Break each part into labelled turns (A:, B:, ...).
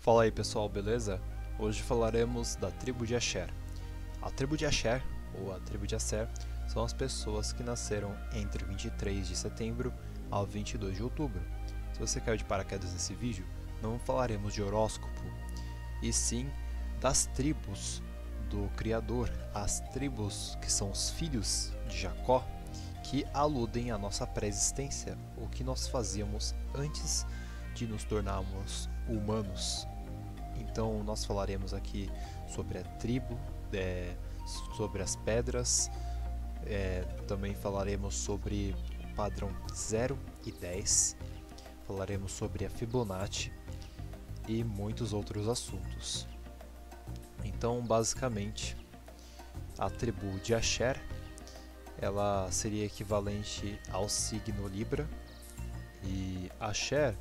A: Fala aí pessoal, beleza? Hoje falaremos da tribo de Asher. A tribo de Asher, ou a tribo de Aser, são as pessoas que nasceram entre 23 de setembro ao 22 de outubro. Se você caiu de paraquedas nesse vídeo, não falaremos de horóscopo, e sim das tribos do Criador, as tribos que são os filhos de Jacó, que aludem à nossa pré-existência, o que nós fazíamos antes de nos tornarmos humanos. Então nós falaremos aqui sobre a tribo, sobre as pedras, também falaremos sobre o padrão 0 e 10, falaremos sobre a Fibonacci e muitos outros assuntos. Então basicamente a tribo de Asher, ela seria equivalente ao signo Libra, e Asher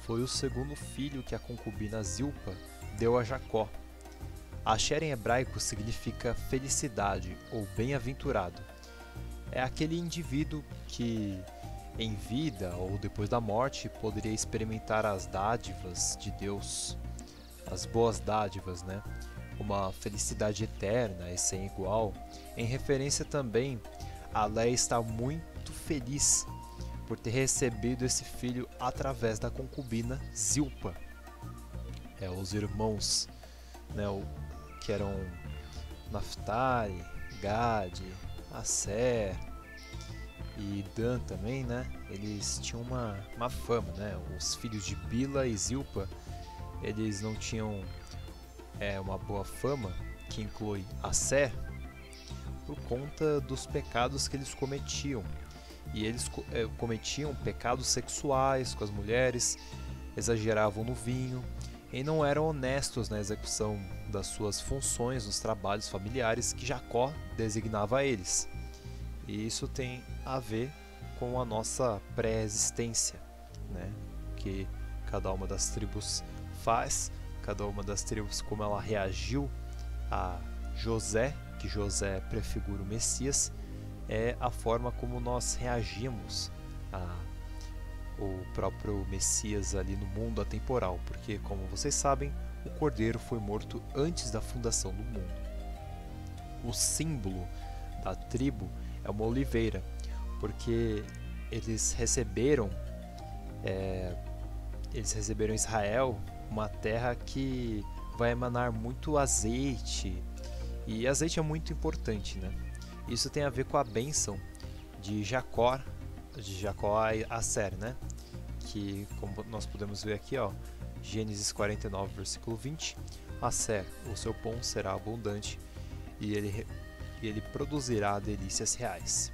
A: foi o segundo filho que a concubina Zilpa deu a Jacó. Asher em hebraico significa felicidade ou bem-aventurado. É aquele indivíduo que em vida ou depois da morte poderia experimentar as dádivas de Deus, as boas dádivas, né? Uma felicidade eterna e sem igual, em referência também a Léia estar muito feliz por ter recebido esse filho através da concubina Zilpa. Os irmãos, né, que eram Naftali, Gad, Aser e Dan também, né, eles tinham uma fama, né? Os filhos de Bila e Zilpa, eles não tinham uma boa fama, que inclui Aser, por conta dos pecados que eles cometiam. E eles cometiam pecados sexuais com as mulheres, exageravam no vinho e não eram honestos na execução das suas funções nos trabalhos familiares que Jacó designava a eles. E isso tem a ver com a nossa pré-existência, né? Que cada uma das tribos faz, cada uma das tribos como ela reagiu a José, que José prefigura o Messias, é a forma como nós reagimos ao próprio Messias ali no mundo atemporal, porque, como vocês sabem, o Cordeiro foi morto antes da fundação do mundo. O símbolo da tribo é uma oliveira, porque eles receberam em Israel uma terra que vai emanar muito azeite, e azeite é muito importante, né? Isso tem a ver com a bênção de Jacó a Aser, né? Que, como nós podemos ver aqui, ó, Gênesis 49, versículo 20, Aser, o seu pão será abundante e ele produzirá delícias reais.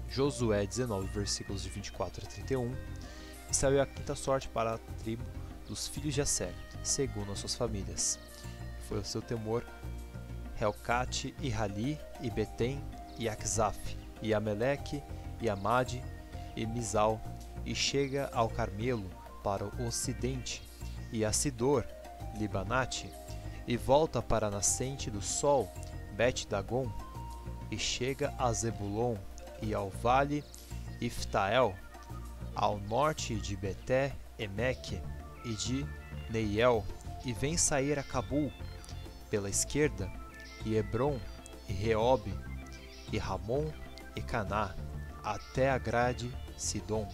A: Josué 19, versículos de 24 a 31, e saiu a quinta sorte para a tribo dos filhos de Aser, segundo as suas famílias. Foi o seu temor Helcate e Hali, e Betem, e Akzaf, e Ameleque, e Amade, e Mizal, e chega ao Carmelo para o ocidente, e a Sidor, Libanate, e volta para a nascente do sol, Bet-Dagon, e chega a Zebulon, e ao vale Iftael, ao norte de Beté, Emeque, e de Neiel, e vem sair a Cabul, pela esquerda, e Hebron, e Reobe, e Ramon, e Caná, até a grade Sidom,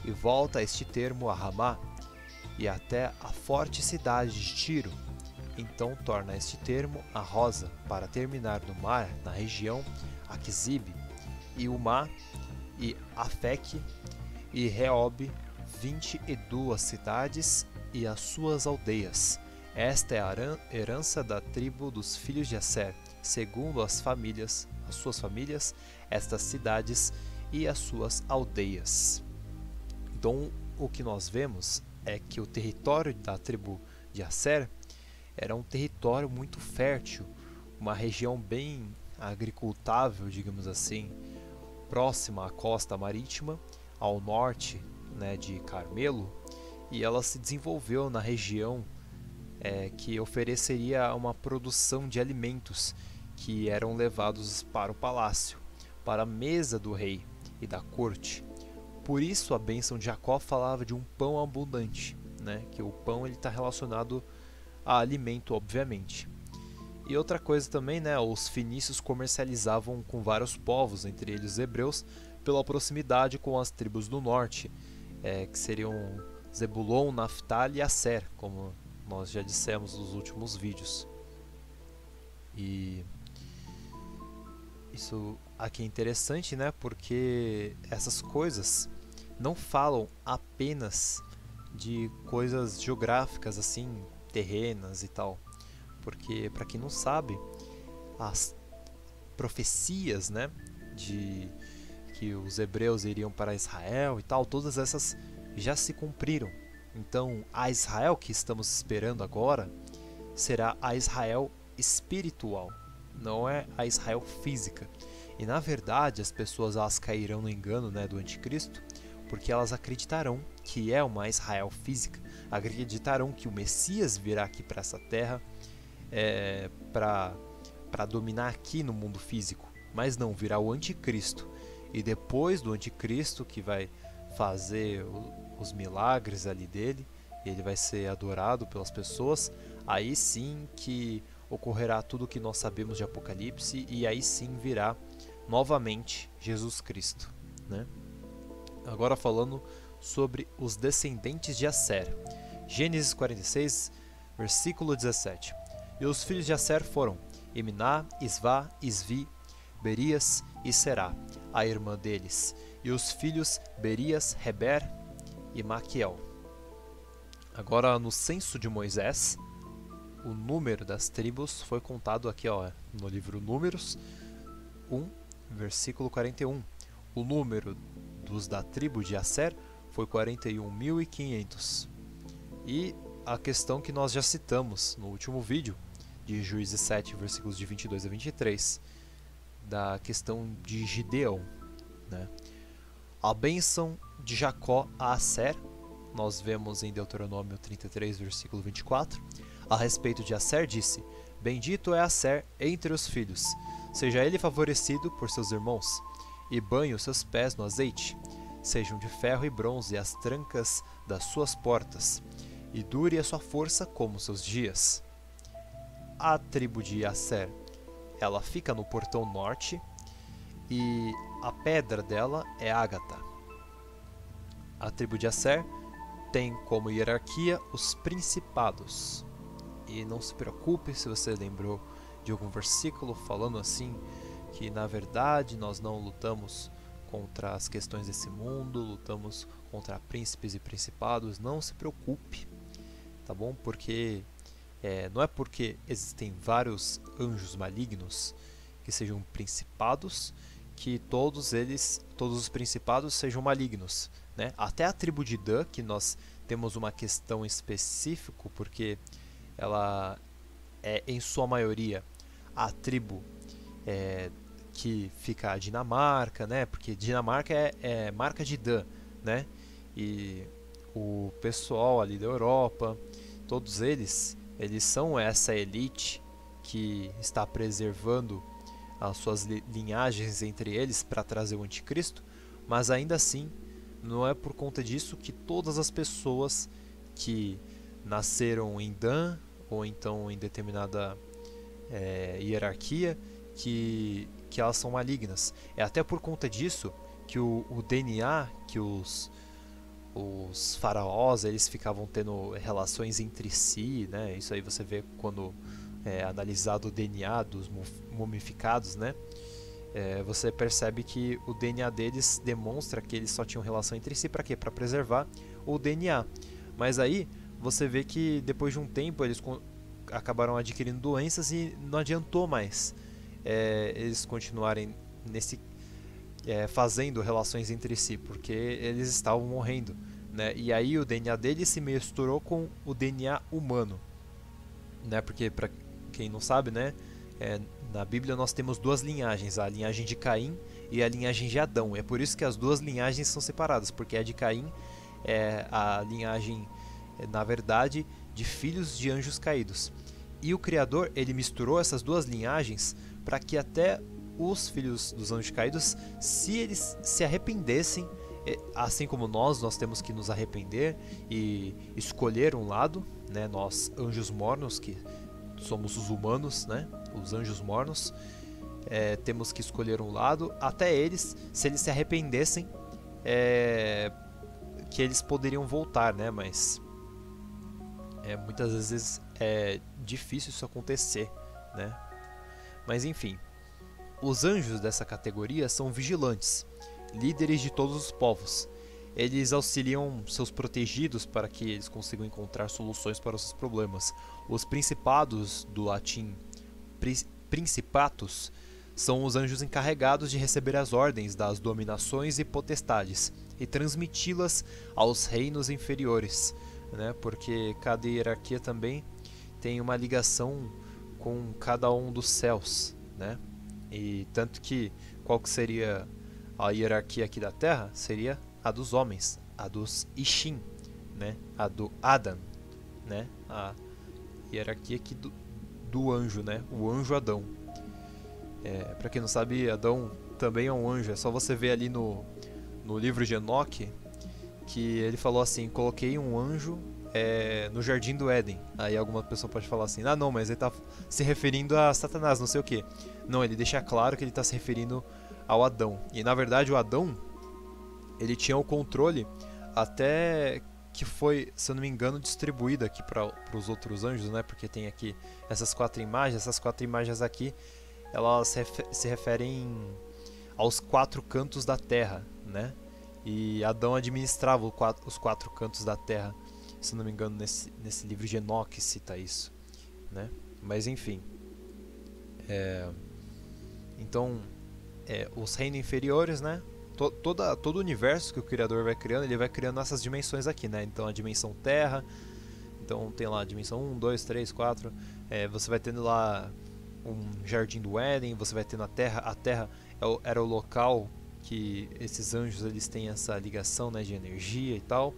A: e volta a este termo a Ramá, e até a forte cidade de Tiro. Então torna este termo a Rosa, para terminar no mar, na região Aquisibe, e Umá, e Afeque, e Reobe, 22 cidades e as suas aldeias. Esta é a herança da tribo dos filhos de Aser, segundo as suas famílias, estas cidades e as suas aldeias. Então, o que nós vemos é que o território da tribo de Aser era um território muito fértil, uma região bem agricultável, digamos assim, próxima à costa marítima, ao norte, né, de Carmelo, e ela se desenvolveu na região que ofereceria uma produção de alimentos que eram levados para o palácio, para a mesa do rei e da corte. Por isso a bênção de Jacó falava de um pão abundante, né? Que o pão ele está relacionado a alimento, obviamente. E outra coisa também, né? Os fenícios comercializavam com vários povos, entre eles os hebreus, pela proximidade com as tribos do norte, que seriam Zebulon, Naftali e Asser, como nós já dissemos nos últimos vídeos. E isso aqui é interessante, né? Porque essas coisas não falam apenas de coisas geográficas, assim, terrenas e tal. Porque, para quem não sabe, as profecias, né, de que os hebreus iriam para Israel e tal, todas essas já se cumpriram. Então, a Israel que estamos esperando agora será a Israel espiritual, não é a Israel física. E na verdade, as pessoas elas cairão no engano, né, do anticristo, porque elas acreditarão que é uma Israel física, acreditarão que o Messias virá aqui para essa terra para dominar aqui no mundo físico, mas não, virá o anticristo. E depois do anticristo, que vai fazer os milagres ali dele, ele vai ser adorado pelas pessoas, aí sim que ocorrerá tudo o que nós sabemos de Apocalipse, e aí sim virá novamente Jesus Cristo, né? Agora falando sobre os descendentes de Asser. Gênesis 46, versículo 17. E os filhos de Asser foram Imná, Isvá, Isvi, Berias e Será, a irmã deles, e os filhos Berias, Heber e Maquiel. Agora, no censo de Moisés, o número das tribos foi contado aqui, ó, no livro Números 1, versículo 41. O número dos da tribo de Asser foi 41.500. E a questão que nós já citamos no último vídeo, de Juízes 7, versículos de 22 a 23, da questão de Gideão, né? A bênção de Jacó a Asser, nós vemos em Deuteronômio 33, versículo 24, a respeito de Asser disse: Bendito é Asser entre os filhos, seja ele favorecido por seus irmãos, e banhe os seus pés no azeite, sejam de ferro e bronze as trancas das suas portas, e dure a sua força como seus dias. A tribo de Asser, ela fica no portão norte, e a pedra dela é ágata. A tribo de Asser tem como hierarquia os principados. E não se preocupe se você lembrou de algum versículo falando assim, que na verdade nós não lutamos contra as questões desse mundo, lutamos contra príncipes e principados. Não se preocupe, tá bom? Porque não é porque existem vários anjos malignos que sejam principados que todos os principados sejam malignos, né? Até a tribo de Dan, que nós temos uma questão específica, porque ela é em sua maioria a tribo que fica a Dinamarca, né? Porque Dinamarca é marca de Dan, né? E o pessoal ali da Europa, todos eles são essa elite que está preservando as suas linhagens entre eles para trazer o anticristo, mas ainda assim não é por conta disso que todas as pessoas que nasceram em Dan ou então em determinada hierarquia que elas são malignas. É até por conta disso que o DNA, que os faraós eles ficavam tendo relações entre si, né? Isso aí você vê quando é analisado o DNA dos mumificados, né? Você percebe que o DNA deles demonstra que eles só tinham relação entre si. Para quê? Para preservar o DNA. Mas aí você vê que depois de um tempo eles acabaram adquirindo doenças e não adiantou mais eles continuarem fazendo relações entre si, porque eles estavam morrendo, né? E aí o DNA deles se misturou com o DNA humano, né? Porque para quem não sabe, né? Na Bíblia nós temos duas linhagens, a linhagem de Caim e a linhagem de Adão. É por isso que as duas linhagens são separadas, porque a de Caim é a linhagem, na verdade, de filhos de anjos caídos. E o Criador, ele misturou essas duas linhagens para que até os filhos dos anjos caídos, se eles se arrependessem, assim como nós temos que nos arrepender e escolher um lado, né? Nós, anjos mornos, que somos os humanos, né? Os anjos mornos, temos que escolher um lado. Até eles, se eles se arrependessem, que eles poderiam voltar, né? Mas muitas vezes é difícil isso acontecer, né? Mas enfim, os anjos dessa categoria são vigilantes, líderes de todos os povos. Eles auxiliam seus protegidos para que eles consigam encontrar soluções para os seus problemas. Os principados, do latim principatus, são os anjos encarregados de receber as ordens das dominações e potestades e transmiti-las aos reinos inferiores, né? Porque cada hierarquia também tem uma ligação com cada um dos céus, né? E tanto que qual que seria a hierarquia aqui da Terra? Seria a dos homens, a dos Ishin, né? A do Adam, né? A hierarquia aqui do anjo, né? O anjo Adão. Para quem não sabe, Adão também é um anjo. É só você ver ali no livro de Enoque que ele falou assim: coloquei um anjo no jardim do Éden. Aí alguma pessoa pode falar assim: ah não, mas ele está se referindo a Satanás, não sei o que. Não, ele deixa claro que ele está se referindo ao Adão. E na verdade o Adão, ele tinha o controle até que foi, se eu não me engano, distribuído aqui para os outros anjos, né? Porque tem aqui essas quatro imagens aqui, elas se referem aos quatro cantos da terra, né? E Adão administrava os quatro cantos da terra. Se não me engano, nesse livro de Enoque cita isso, né? Mas enfim, então os reinos inferiores, né? Todo o universo que o Criador vai criando, ele vai criando essas dimensões aqui, né? Então a dimensão Terra, então tem lá a dimensão 1, 2, 3, 4. Você vai tendo lá um jardim do Éden, você vai tendo a Terra era o local que esses anjos eles têm essa ligação, né, de energia e tal.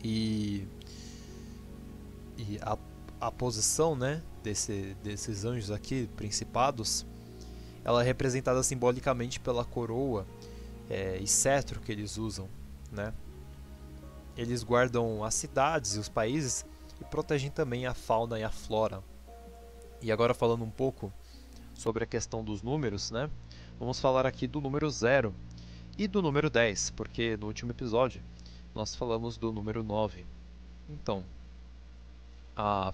A: E a posição, né, desses anjos aqui, principados, ela é representada simbolicamente pela coroa e cetro que eles usam, né? Eles guardam as cidades e os países e protegem também a fauna e a flora. E agora falando um pouco sobre a questão dos números, né? Vamos falar aqui do número 0 e do número 10, porque no último episódio nós falamos do número 9. Então, a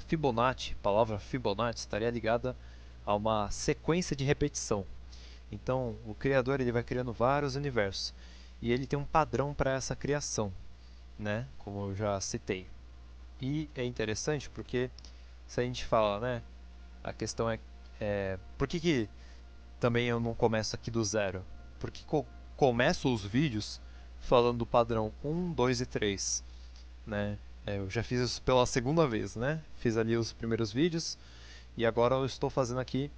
A: palavra Fibonacci estaria ligada a uma sequência de repetição. Então, o criador ele vai criando vários universos e ele tem um padrão para essa criação, né? Como eu já citei. E é interessante porque se a gente fala, né? A questão por que também eu não começo aqui do zero? Porque começo os vídeos falando do padrão 1, 2 e 3, né? Eu já fiz isso pela segunda vez, né? Fiz ali os primeiros vídeos e agora eu estou fazendo aqui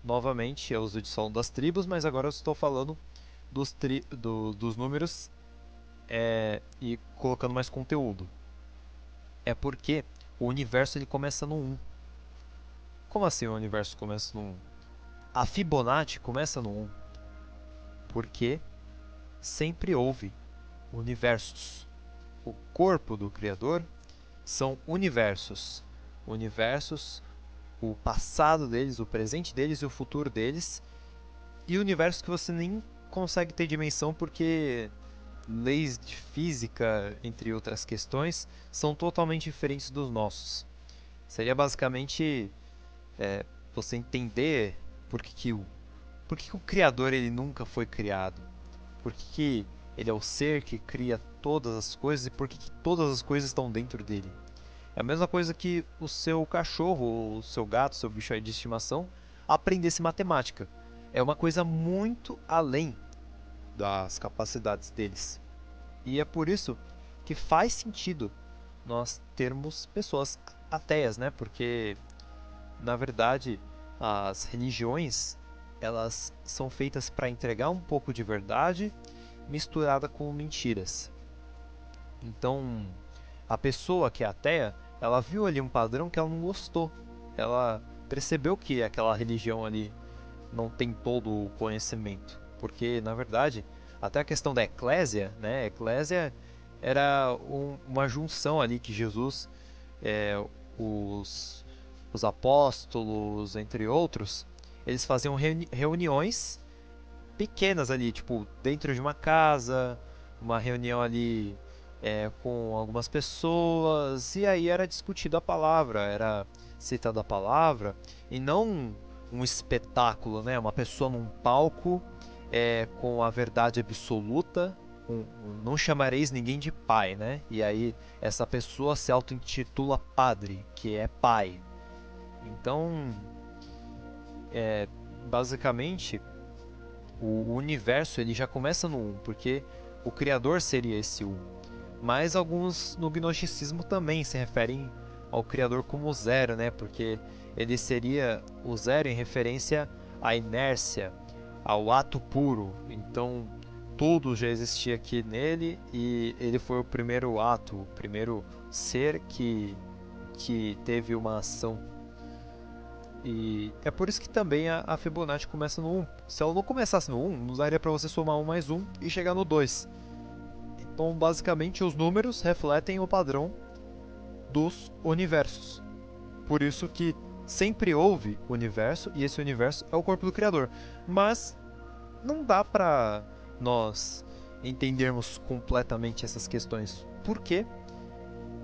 A: novamente. Eu uso de som das tribos, mas agora eu estou falando dos números e colocando mais conteúdo. É porque o universo ele começa no 1. Como assim o universo começa no 1? A Fibonacci começa no 1 porque sempre houve universos. O corpo do Criador são universos. Universos, o passado deles, o presente deles e o futuro deles. E universos que você nem consegue ter dimensão porque leis de física, entre outras questões, são totalmente diferentes dos nossos. Seria basicamente você entender por que o Criador ele nunca foi criado. Por que ele é o ser que cria todas as coisas e por que todas as coisas estão dentro dele. É a mesma coisa que o seu cachorro, o seu gato, o seu bicho aí de estimação aprendesse matemática. É uma coisa muito além das capacidades deles. E é por isso que faz sentido nós termos pessoas ateias, né? Porque na verdade as religiões elas são feitas para entregar um pouco de verdade misturada com mentiras. Então, a pessoa que é ateia, ela viu ali um padrão que ela não gostou. Ela percebeu que aquela religião ali não tem todo o conhecimento, porque na verdade até a questão da eclésia, né? Eclésia era uma junção ali que Jesus, é, os, os apóstolos, entre outros, eles faziam reuniões pequenas ali, tipo, dentro de uma casa, uma reunião ali com algumas pessoas, e aí era discutida a palavra, era citada a palavra, e não um espetáculo, né? Uma pessoa num palco com a verdade absoluta, não chamareis ninguém de pai, né? E aí essa pessoa se auto-intitula padre, que é pai. Então, basicamente, o universo ele já começa no 1, porque o criador seria esse 1. Mas alguns no gnosticismo também se referem ao criador como zero, né? Porque ele seria o zero em referência à inércia, ao ato puro. Então, tudo já existia aqui nele e ele foi o primeiro ato, o primeiro ser que teve uma ação. E é por isso que também a Fibonacci começa no 1. Se ela não começasse no 1, não daria para você somar 1 mais 1 e chegar no 2. Então, basicamente, os números refletem o padrão dos universos. Por isso que sempre houve universo e esse universo é o corpo do Criador. Mas não dá para nós entendermos completamente essas questões. Por quê?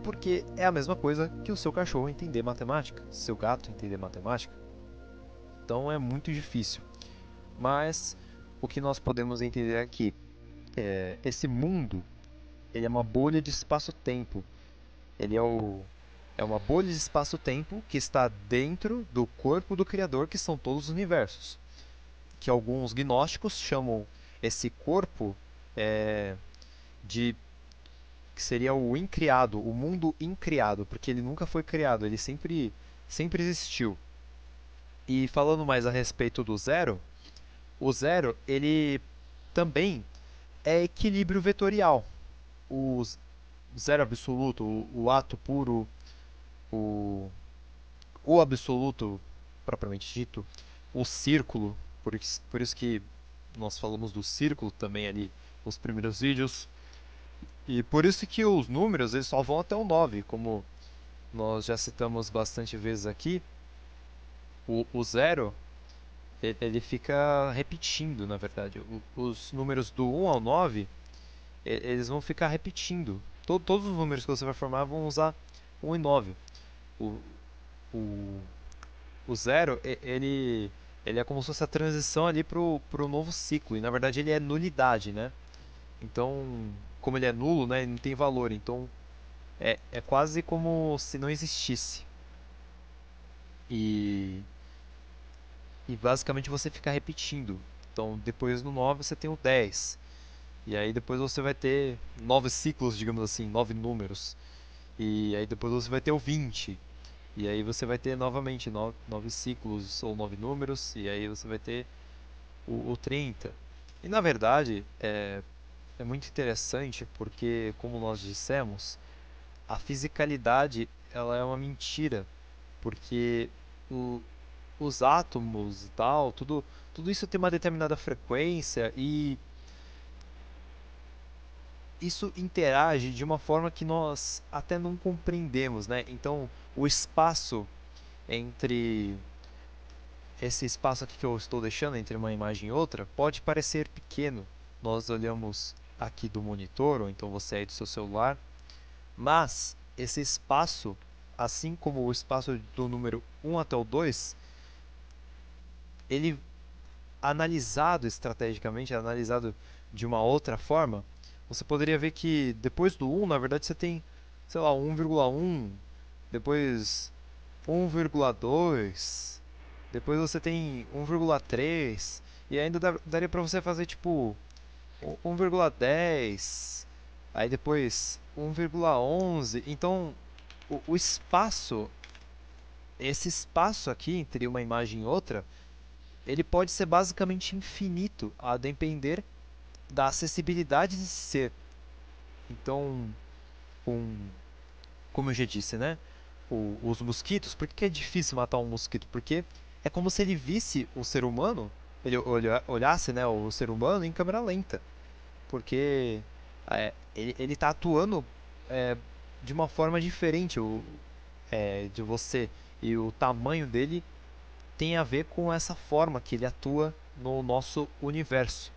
A: Porque é a mesma coisa que o seu cachorro entender matemática, seu gato entender matemática. Então é muito difícil. Mas o que nós podemos entender aqui é esse mundo, ele é uma bolha de espaço-tempo. Ele é uma bolha de espaço-tempo que está dentro do corpo do Criador, que são todos os universos. Que alguns gnósticos chamam esse corpo de que seria o incriado, o mundo incriado, porque ele nunca foi criado, ele sempre existiu. E falando mais a respeito do zero, o zero ele também é equilíbrio vetorial. O zero absoluto, o ato puro, o, o absoluto propriamente dito, o círculo, por isso que nós falamos do círculo também ali nos primeiros vídeos. E por isso que os números eles só vão até o 9, como nós já citamos bastante vezes aqui. O zero ele fica repetindo, na verdade. Os números do 1 ao 9 eles vão ficar repetindo. Todos os números que você vai formar vão usar 1 e 9. O, o, o zero ele é como se fosse a transição ali pro novo ciclo. E na verdade ele é nulidade, né? Então, como ele é nulo, né, ele não tem valor. Então, é quase como se não existisse. E, e basicamente você fica repetindo. Então, depois do 9 você tem o 10. E aí depois você vai ter 9 ciclos, digamos assim, 9 números. E aí depois você vai ter o 20. E aí você vai ter novamente 9 ciclos ou 9 números. E aí você vai ter o 30. E na verdade é muito interessante porque, como nós dissemos, a fisicalidade ela é uma mentira, porque o, os átomos e tal, tudo isso tem uma determinada frequência e isso interage de uma forma que nós até não compreendemos, né? Então, o espaço entre esse espaço aqui que eu estou deixando entre uma imagem e outra pode parecer pequeno. Nós olhamos aqui do monitor, ou então você aí do seu celular, mas esse espaço, assim como o espaço do número 1 até o 2, ele analisado estrategicamente, analisado de uma outra forma, você poderia ver que depois do 1, na verdade, você tem, sei lá, 1,1, depois 1,2, depois você tem 1,3, e ainda daria para você fazer tipo 1,10, aí depois 1,11. Então, o espaço, esse espaço aqui entre uma imagem e outra, ele pode ser basicamente infinito, a depender da acessibilidade de ser. Então, com, como eu já disse, né? Os mosquitos, por que é difícil matar um mosquito? Porque é como se ele visse o ser humano, ele olhasse, né, o ser humano em câmera lenta. porque ele está atuando é, de uma forma diferente de você, e o tamanho dele tem a ver com essa forma que ele atua no nosso universo.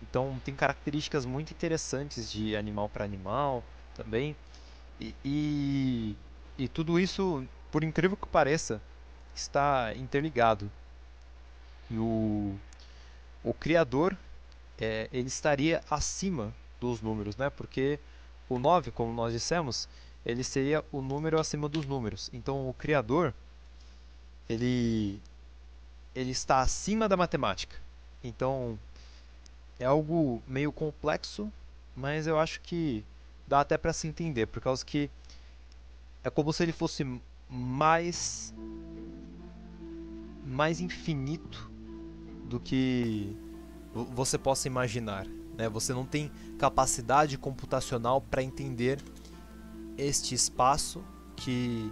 A: Então tem características muito interessantes de animal para animal também. E tudo isso, por incrível que pareça, está interligado. E o criador, ele estaria acima dos números, né? Porque o 9, como nós dissemos, ele seria o número acima dos números. Então o criador, ele, ele está acima da matemática. Então é algo meio complexo, mas eu acho que dá até para se entender, por causa que é como se ele fosse mais mais infinito do que você possa imaginar, né? Você não tem capacidade computacional para entender este espaço que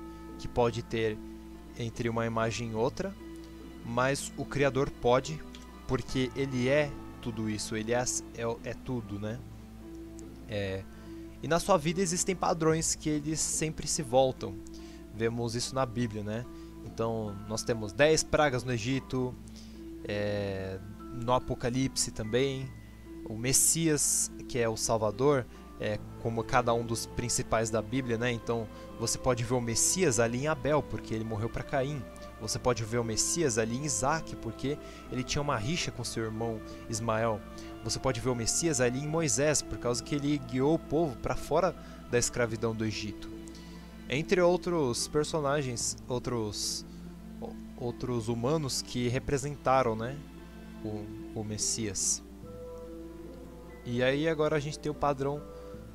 A: pode ter entre uma imagem e outra, mas o criador pode, porque ele é tudo isso, ele é tudo, né? E na sua vida existem padrões que eles sempre se voltam. Vemos isso na Bíblia, né? Então nós temos 10 pragas no Egito, no Apocalipse também, o Messias, que é o Salvador, como cada um dos principais da Bíblia, né? Então você pode ver o Messias ali em Abel, porque ele morreu para Caim. Você pode ver o Messias ali em Isaac, porque ele tinha uma rixa com seu irmão Ismael. Você pode ver o Messias ali em Moisés, por causa que ele guiou o povo para fora da escravidão do Egito. Entre outros personagens, outros humanos que representaram, né, o Messias. E aí agora a gente tem o padrão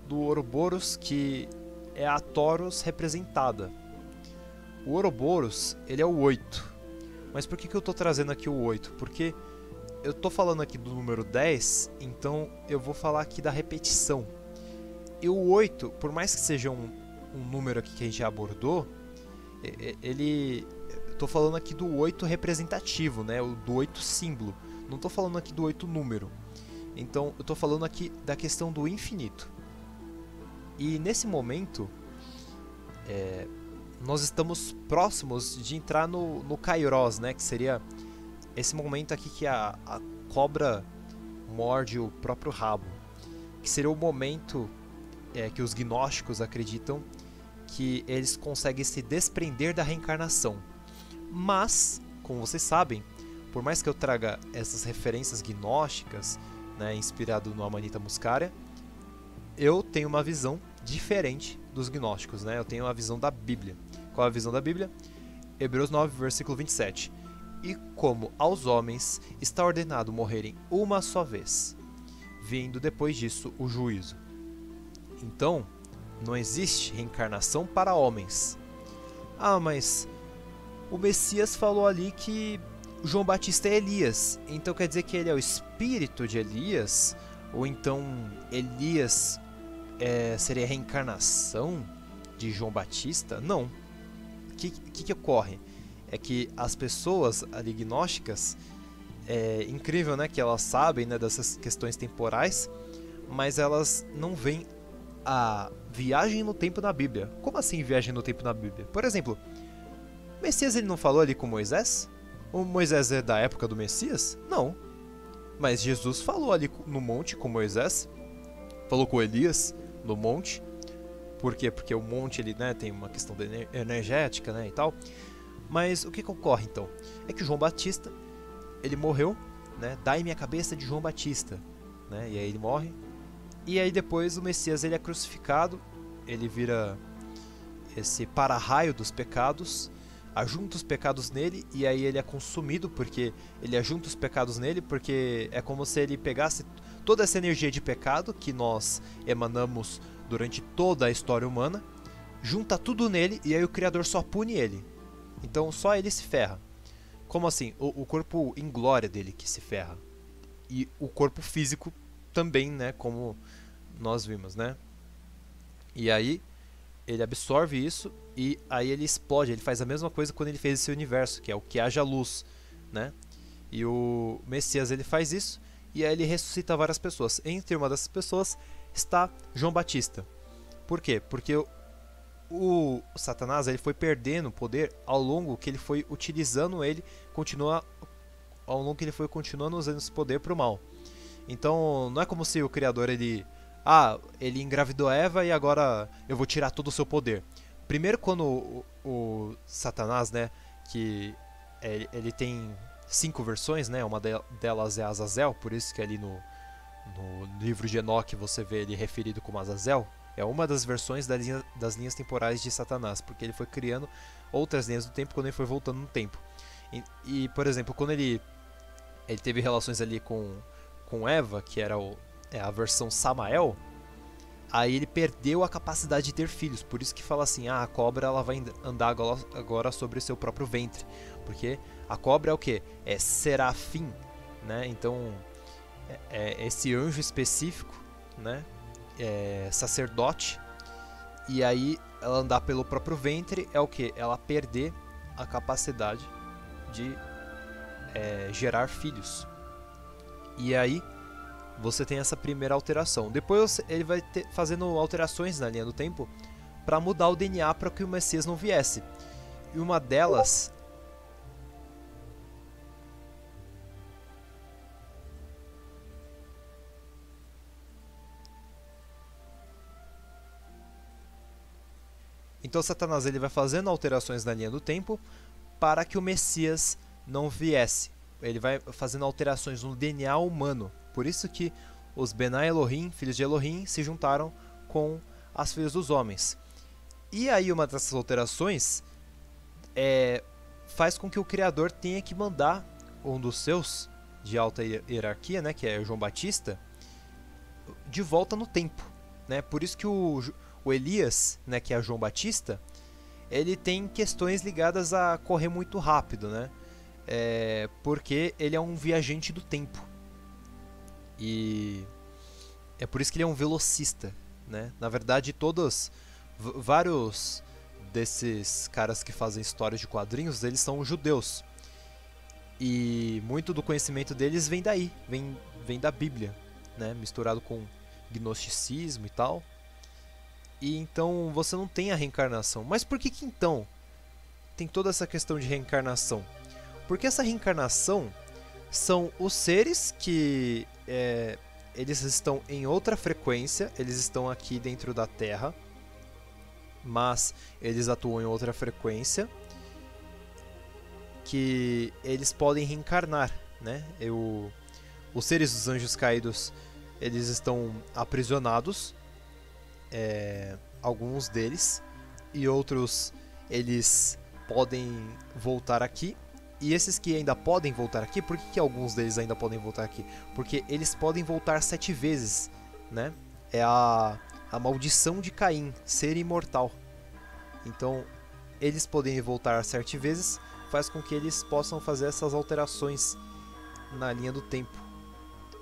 A: do Ouroboros, que é a Taurus representada. O Ouroboros, ele é o 8. Mas por que eu estou trazendo aqui o 8? Porque eu estou falando aqui do número 10, então eu vou falar aqui da repetição. E o 8, por mais que seja um número aqui que a gente já abordou, estou falando aqui do 8 representativo, né? Do 8 símbolo. Não estou falando aqui do 8 número. Então eu estou falando aqui da questão do infinito. E nesse momento, nós estamos próximos de entrar no Kairos, né? Que seria esse momento aqui que a cobra morde o próprio rabo. Que seria o momento que os gnósticos acreditam que eles conseguem se desprender da reencarnação. Mas, como vocês sabem, por mais que eu traga essas referências gnósticas, né, inspirado no Amanita Muscaria, eu tenho uma visão diferente dos gnósticos, né? Eu tenho a visão da Bíblia. Qual é a visão da Bíblia? Hebreus 9, versículo 27. E como aos homens está ordenado morrerem uma só vez, vindo depois disso o juízo. Então, não existe reencarnação para homens. Ah, mas o Messias falou ali que João Batista é Elias. Então quer dizer que ele é o espírito de Elias? Ou então Elias seria a reencarnação de João Batista? Não. O que ocorre? É que as pessoas ali gnósticas, é incrível, né, que elas sabem, né, dessas questões temporais, mas elas não veem a viagem no tempo na Bíblia. Como assim viagem no tempo na Bíblia? Por exemplo, o Messias ele não falou ali com Moisés? O Moisés é da época do Messias? Não. Mas Jesus falou ali no monte com Moisés, falou com Elias no monte. Por quê? Porque o monte ele, né, tem uma questão energética, né, e tal. Mas o que ocorre então? É que João Batista, ele morreu, né? Dai minha cabeça de João Batista, né? E aí ele morre. E aí depois o Messias ele é crucificado, ele vira esse para-raio dos pecados, ajunta os pecados nele e aí ele é consumido porque ele ajunta os pecados nele, porque é como se ele pegasse toda essa energia de pecado que nós emanamos durante toda a história humana, junta tudo nele e aí o Criador só pune ele. Então só ele se ferra. Como assim? O corpo em glória dele que se ferra. E o corpo físico também, né? Como nós vimos, né? E aí ele absorve isso e aí ele explode. Ele faz a mesma coisa quando ele fez esse universo, que é o que haja luz, né? E o Messias ele faz isso e aí ele ressuscita várias pessoas. Entre uma dessas pessoas está João Batista. Por quê? Porque o Satanás ele foi perdendo poder ao longo que ele foi utilizando ele, ao longo que ele foi continuando usando esse poder para o mal. Então não é como se o Criador ele engravidou Eva e agora eu vou tirar todo o seu poder. Primeiro, quando o Satanás, né, que ele tem 5 versões, né, uma delas é Azazel, por isso que ali no livro de Enoque você vê ele referido como Azazel. É uma das versões das linhas temporais de Satanás, porque ele foi criando outras linhas do tempo quando ele foi voltando no tempo. E por exemplo, quando ele teve relações ali com Eva, que era a versão Samael, aí ele perdeu a capacidade de ter filhos. Por isso que fala assim, a cobra ela vai andar agora sobre o seu próprio ventre. Porque a cobra é o que? É serafim, né? Então, esse anjo específico, né? É sacerdote. E aí, ela andar pelo próprio ventre é o que? Ela perder a capacidade de gerar filhos. E aí, você tem essa primeira alteração. Depois ele vai fazendo alterações na linha do tempo para mudar o DNA para que o Messias não viesse. E uma delas então Satanás ele vai fazendo alterações na linha do tempo para que o Messias não viesse. Ele vai fazendo alterações no DNA humano. Por isso que os Benai Elohim, filhos de Elohim, se juntaram com as filhas dos homens. E aí uma dessas alterações faz com que o Criador tenha que mandar um dos seus de alta hierarquia, né, que é o João Batista, de volta no tempo, né? Por isso que o Elias, né, que é João Batista, ele tem questões ligadas a correr muito rápido, né? Porque ele é um viajante do tempo. E é por isso que ele é um velocista, né? Na verdade, vários desses caras que fazem histórias de quadrinhos, eles são judeus. E muito do conhecimento deles vem daí, vem da Bíblia, né? Misturado com gnosticismo e tal. E então você não tem a reencarnação. Mas por que então tem toda essa questão de reencarnação? Porque essa reencarnação são os seres que eles estão em outra frequência, eles estão aqui dentro da Terra, mas eles atuam em outra frequência, que eles podem reencarnar, né? Os seres dos anjos caídos, eles estão aprisionados, alguns deles, e outros eles podem voltar aqui. E esses que ainda podem voltar aqui, por que alguns deles ainda podem voltar aqui? Porque eles podem voltar 7 vezes, né? É a maldição de Caim, ser imortal. Então, eles poderem voltar 7 vezes faz com que eles possam fazer essas alterações na linha do tempo.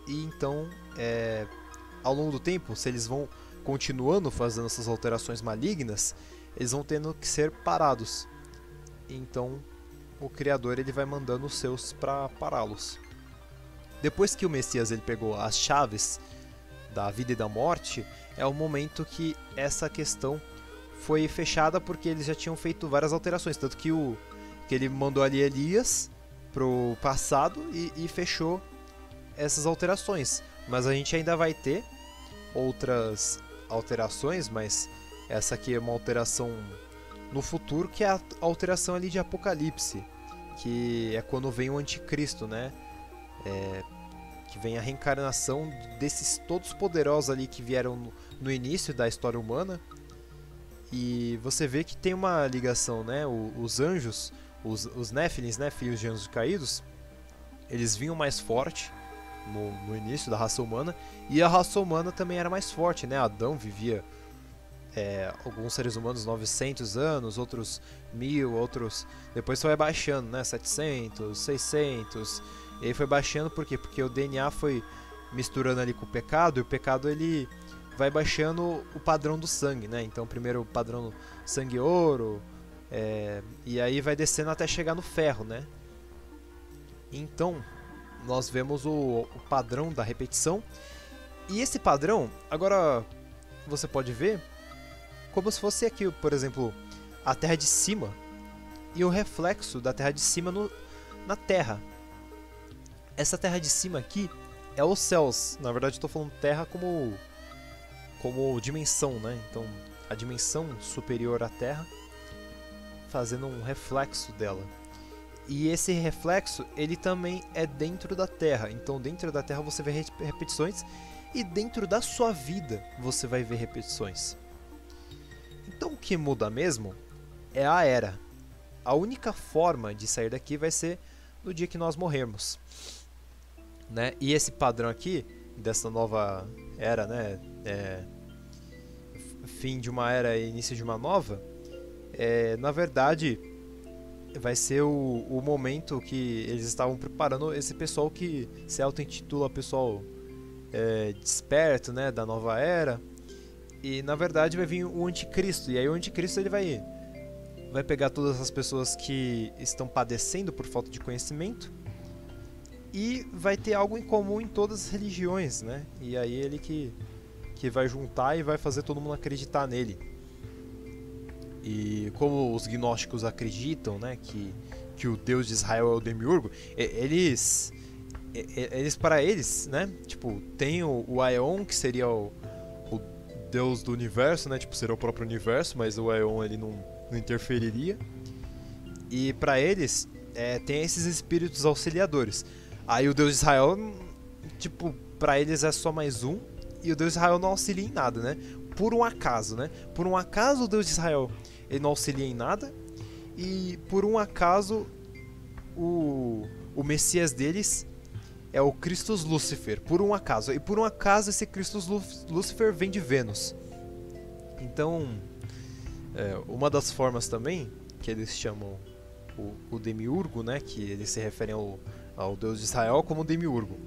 A: E então, ao longo do tempo, se eles vão continuando fazendo essas alterações malignas, eles vão tendo que ser parados. Então, o Criador ele vai mandando os seus para pará-los. Depois que o Messias ele pegou as chaves da vida e da morte, é o momento que essa questão foi fechada, porque eles já tinham feito várias alterações, tanto que ele mandou ali Elias pro passado e fechou essas alterações. Mas a gente ainda vai ter outras alterações, mas essa aqui é uma alteração no futuro, que é a alteração ali de Apocalipse, que é quando vem o anticristo, né? Que vem a reencarnação desses todos poderosos ali que vieram no início da história humana. E você vê que tem uma ligação, né? Os anjos, os Néfilins, né? Filhos de anjos caídos, eles vinham mais forte no início da raça humana, e a raça humana também era mais forte, né? Adão vivia alguns seres humanos 900 anos, outros 1000, outros... Depois foi baixando, né? 700, 600... E aí foi baixando por quê? Porque o DNA foi misturando ali com o pecado, e o pecado ele vai baixando o padrão do sangue, né? Então primeiro o padrão sangue ouro, e aí vai descendo até chegar no ferro, né? Então, nós vemos o padrão da repetição. E esse padrão, agora você pode ver como se fosse aqui, por exemplo, a terra de cima e o reflexo da terra de cima na terra. Essa terra de cima aqui é os céus. Na verdade, estou falando terra como dimensão, né? Então, a dimensão superior à terra, fazendo um reflexo dela. E esse reflexo, ele também é dentro da terra. Então, dentro da terra você vê repetições, e dentro da sua vida você vai ver repetições. Então, o que muda mesmo é a era. A única forma de sair daqui vai ser no dia que nós morrermos, né? E esse padrão aqui, dessa nova era, né? Fim de uma era e início de uma nova, na verdade, vai ser o momento que eles estavam preparando esse pessoal que se auto-intitula pessoal desperto, né? Da nova era. E na verdade vai vir o anticristo. E aí o anticristo ele vai pegar todas as pessoas que estão padecendo por falta de conhecimento e vai ter algo em comum em todas as religiões, né? E aí ele que vai juntar e vai fazer todo mundo acreditar nele. E como os gnósticos acreditam, né, que o Deus de Israel é o Demiurgo, eles para eles, né, tipo, tem o Aeon, que seria o Deus do universo, né, tipo, seria o próprio universo, mas o Aeon ele não interferiria. E para eles tem esses espíritos auxiliadores. Aí o Deus de Israel, tipo, para eles é só mais um, e o Deus de Israel não auxilia em nada, né? Por um acaso, né? Por um acaso o Deus de Israel ele não auxilia em nada, e por um acaso o Messias deles é o Christus Lúcifer, por um acaso. E por um acaso esse Christus Lúcifer vem de Vênus. Então, uma das formas também que eles chamam o Demiurgo, né, que eles se referem ao Deus de Israel como Demiurgo,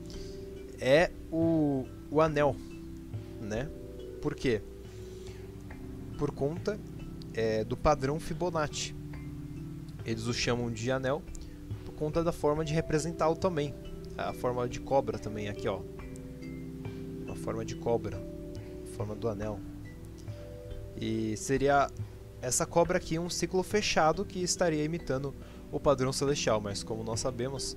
A: é o anel, né? Por quê? Por conta do padrão Fibonacci. Eles o chamam de anel por conta da forma de representá-lo também. A forma de cobra também, aqui ó. Uma forma de cobra, a forma do anel. E seria essa cobra aqui um ciclo fechado que estaria imitando o padrão celestial. Mas como nós sabemos,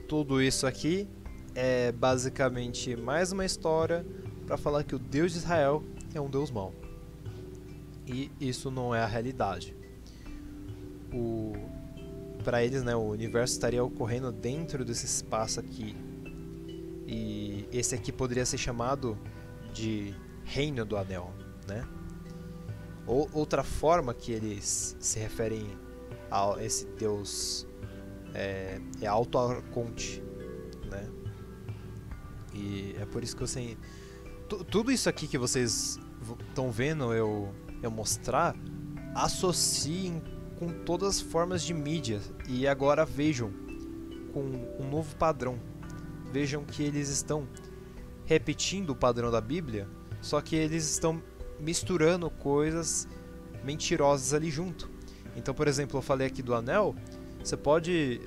A: tudo isso aqui é basicamente mais uma história para falar que o Deus de Israel é um Deus mau. E isso não é a realidade. Para eles, né, o universo estaria ocorrendo dentro desse espaço aqui. E esse aqui poderia ser chamado de Reino do Anel, né? Outra forma que eles se referem a esse Deus é Auto-Arconte, né? E é por isso que tudo isso aqui que vocês estão vendo eu mostrar, associem com todas as formas de mídia. E agora vejam com um novo padrão. Vejam que eles estão repetindo o padrão da Bíblia, só que eles estão misturando coisas mentirosas ali junto. Então, por exemplo, eu falei aqui do anel. Você pode...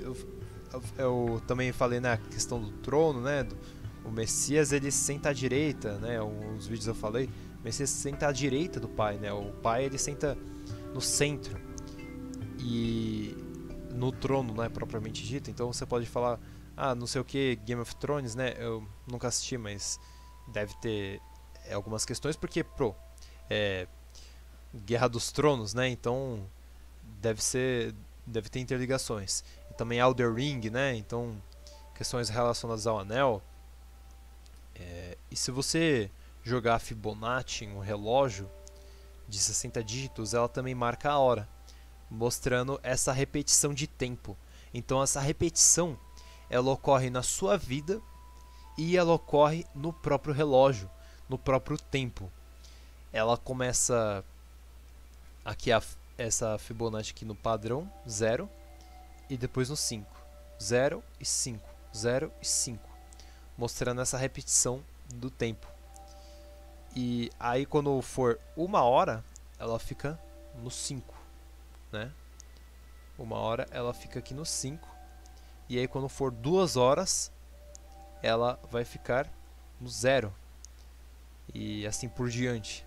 A: Eu também falei na questão do trono, né? O Messias, ele senta à direita, né? Uns vídeos eu falei. O Messias senta à direita do Pai, né? O Pai, ele senta no centro. E no trono, né, propriamente dito. Então você pode falar, não sei o que, Game of Thrones, né? Eu nunca assisti, mas deve ter algumas questões, porque Guerra dos Tronos, né? Então deve ter interligações. E também Elden Ring, né? Então questões relacionadas ao anel. E se você jogar Fibonacci em um relógio de 60 dígitos, ela também marca a hora, mostrando essa repetição de tempo. Então essa repetição, ela ocorre na sua vida e ela ocorre no próprio relógio, no próprio tempo. Ela começa aqui essa Fibonacci aqui no padrão 0 e depois no 5. 0 e 5, 0 e 5, mostrando essa repetição do tempo. E aí quando for 1 hora, ela fica no 5, né? 1 hora ela fica aqui no 5. E aí quando for 2 horas, ela vai ficar no 0. E assim por diante.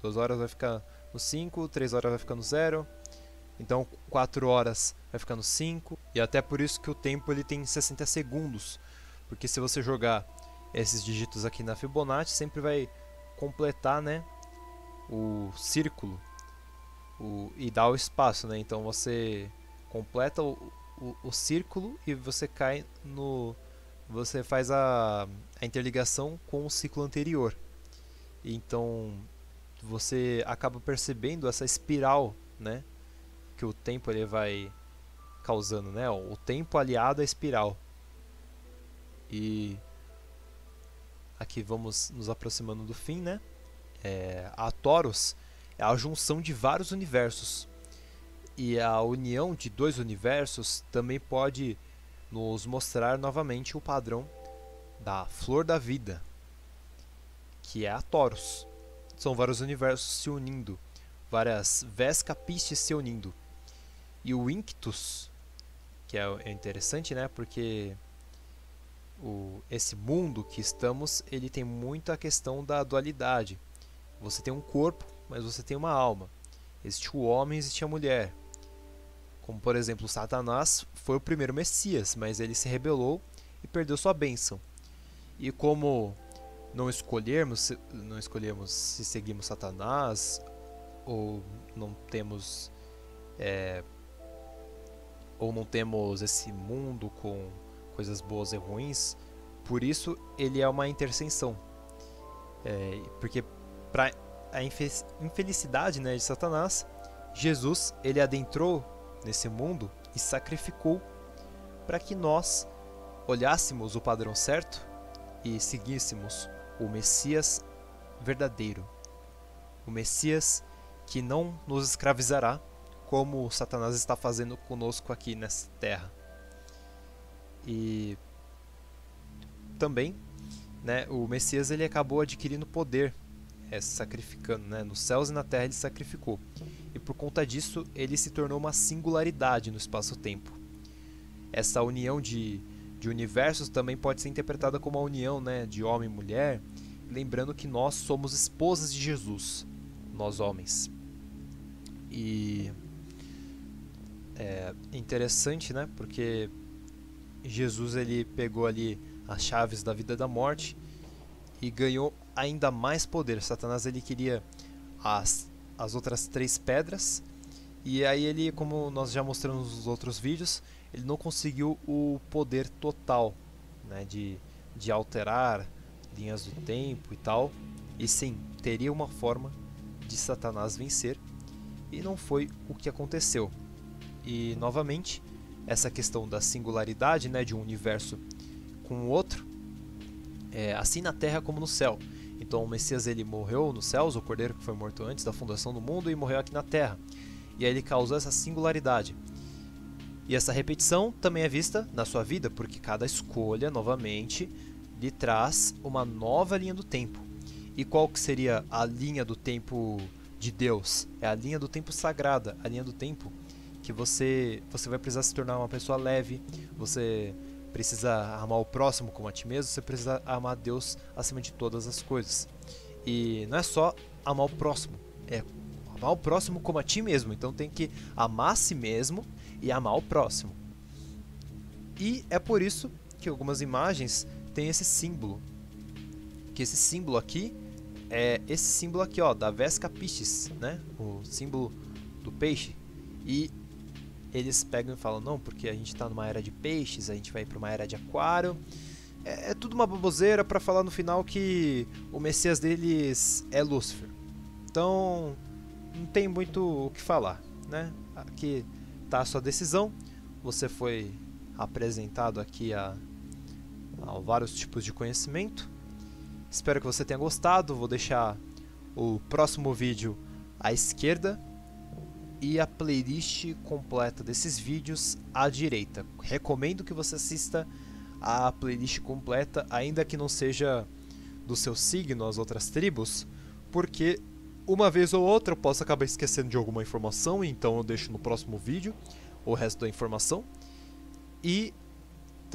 A: 2 horas vai ficar no 5, 3 horas vai ficar no 0. Então 4 horas vai ficar no 5. E até por isso que o tempo ele tem 60 segundos. Porque se você jogar esses dígitos aqui na Fibonacci, sempre vai completar, né, o círculo e dar o espaço, né? Então você completa o círculo e você cai no... Você faz a interligação com o ciclo anterior. Então você acaba percebendo essa espiral, né, que o tempo ele vai causando, né? O tempo aliado à espiral. E aqui vamos nos aproximando do fim, né? A Toros é a junção de vários universos. E a união de 2 universos também pode nos mostrar novamente o padrão da flor da vida, que é a Toros. São vários universos se unindo, várias Vesca Piscis se unindo. E o Inctus, que é interessante, né? Porque esse mundo que estamos, ele tem muita questão da dualidade. Você tem um corpo, mas você tem uma alma. Existe o homem, existe a mulher. Como por exemplo, Satanás foi o primeiro Messias, mas ele se rebelou e perdeu sua bênção. E como não escolhemos se seguimos Satanás ou não temos esse mundo com coisas boas e ruins, por isso ele é uma intercessão. Porque para a infelicidade, né, de Satanás, Jesus ele adentrou nesse mundo e sacrificou para que nós olhássemos o padrão certo e seguíssemos o Messias verdadeiro, o Messias que não nos escravizará como Satanás está fazendo conosco aqui nessa terra. E também, né, o Messias ele acabou adquirindo poder, se sacrificando, né, nos céus e na terra ele sacrificou. E por conta disso ele se tornou uma singularidade no espaço-tempo. Essa união de universos também pode ser interpretada como a união, né, de homem e mulher, lembrando que nós somos esposas de Jesus, nós homens. E é interessante, né, porque Jesus ele pegou ali as chaves da vida e da morte e ganhou ainda mais poder. Satanás ele queria as outras 3 pedras, e aí ele, como nós já mostramos nos outros vídeos, ele não conseguiu o poder total, né, de alterar linhas do tempo e tal. E sim, teria uma forma de Satanás vencer, e não foi o que aconteceu. E novamente, essa questão da singularidade, né, de um universo com o outro, assim na terra como no céu. Então o Messias ele morreu nos céus, o Cordeiro que foi morto antes da fundação do mundo, e morreu aqui na terra. E aí ele causou essa singularidade. E essa repetição também é vista na sua vida, porque cada escolha, novamente, lhe traz uma nova linha do tempo. E qual que seria a linha do tempo de Deus? É a linha do tempo sagrada, a linha do tempo que você vai precisar se tornar uma pessoa leve, você precisa amar o próximo como a ti mesmo, você precisa amar Deus acima de todas as coisas. E não é só amar o próximo, é amar o próximo como a ti mesmo. Então tem que amar a si mesmo e amar o próximo. E é por isso que algumas imagens têm esse símbolo. Que esse símbolo aqui é esse símbolo aqui, ó, da Vesca Piscis, né? O símbolo do peixe. E eles pegam e falam, não, porque a gente está numa era de peixes, a gente vai para uma era de aquário. É tudo uma baboseira para falar no final que o Messias deles é Lúcifer. Então, não tem muito o que falar, né? Aqui está a sua decisão. Você foi apresentado aqui a vários tipos de conhecimento. Espero que você tenha gostado. Vou deixar o próximo vídeo à esquerda e a playlist completa desses vídeos à direita. Recomendo que você assista a playlist completa, ainda que não seja do seu signo, as outras tribos, porque uma vez ou outra eu posso acabar esquecendo de alguma informação, então eu deixo no próximo vídeo o resto da informação. E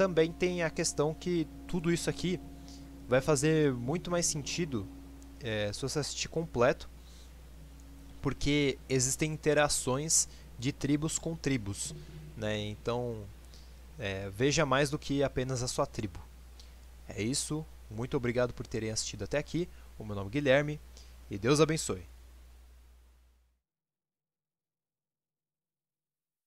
A: também tem a questão que tudo isso aqui vai fazer muito mais sentido se você assistir completo, porque existem interações de tribos com tribos, né? Então veja mais do que apenas a sua tribo. É isso, muito obrigado por terem assistido até aqui. O meu nome é Guilherme e Deus abençoe.